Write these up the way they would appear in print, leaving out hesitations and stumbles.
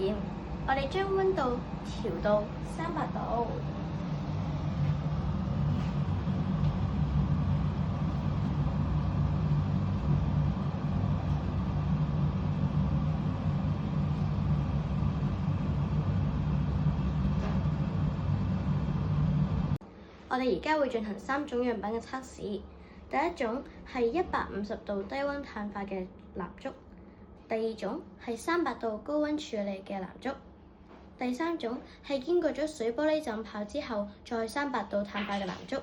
驗，我哋將溫度調到300度。我哋而家會進行3種樣品嘅測試。第一種係150度低溫碳化嘅蠟燭，第二種係300度高溫處理嘅蠟燭，第三種係經過咗水玻璃浸泡之後再300度碳化嘅蠟燭。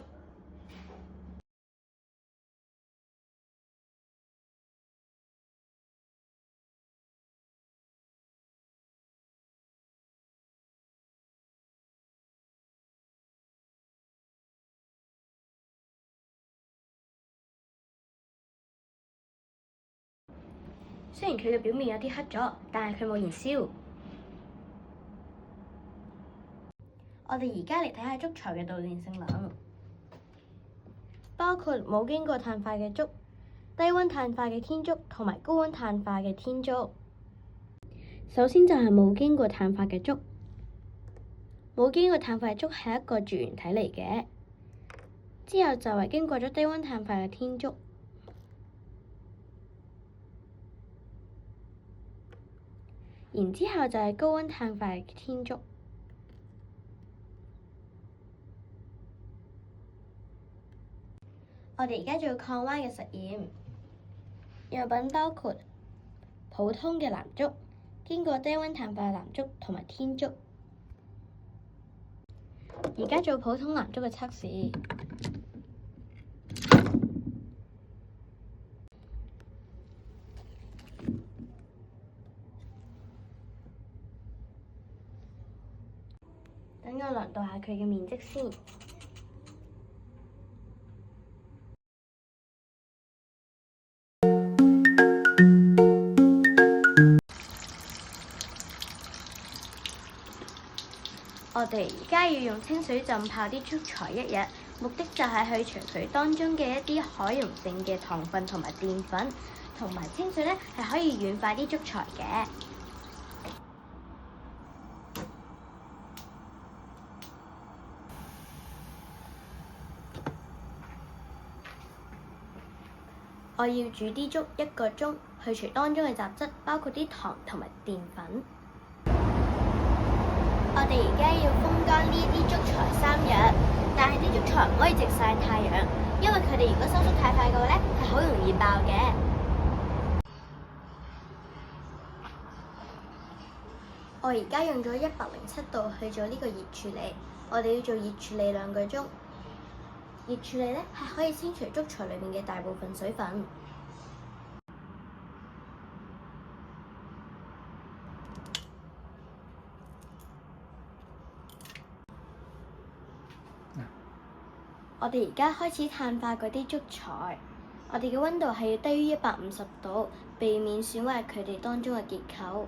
雖然佢嘅表面有啲黑咗，但係佢冇燃燒。我哋而家嚟睇下燭材嘅導電性能，包括冇經過碳化嘅燭、低溫碳化嘅天燭同埋高溫碳化嘅天燭。首先就係冇經過碳化嘅燭，冇經過碳化嘅燭係一個絕緣體嚟嘅。之後就係經過咗低溫碳化嘅天燭。然之後就係高溫碳化嘅天燭。我哋而家做抗歪嘅實驗，樣品包括普通嘅蠟燭、經過低溫碳化嘅蠟燭同埋天燭。而家做普通蠟燭嘅測試。等我量度下佢嘅面積先。我哋而家要用清水浸泡啲燭材1日，目的就係去除佢當中嘅一啲海溶性嘅糖分同埋澱粉，同埋清水咧係可以軟化啲燭材嘅。我要煮啲粥1個鐘，去除當中嘅雜質，包括啲糖同埋澱粉。我哋而家要風乾呢啲燭材3日，但係啲燭材唔可以直曬太陽，因為佢哋如果收縮太快嘅話咧，係好容易爆嘅。我而家用咗107度去做呢個熱處理，我哋要做熱處理2個鐘。熱處理咧係可以清除燭材裏面嘅大部分水分。我哋而家開始碳化嗰啲燭材，我哋嘅溫度係要低於150度，避免損壞佢哋當中嘅結構。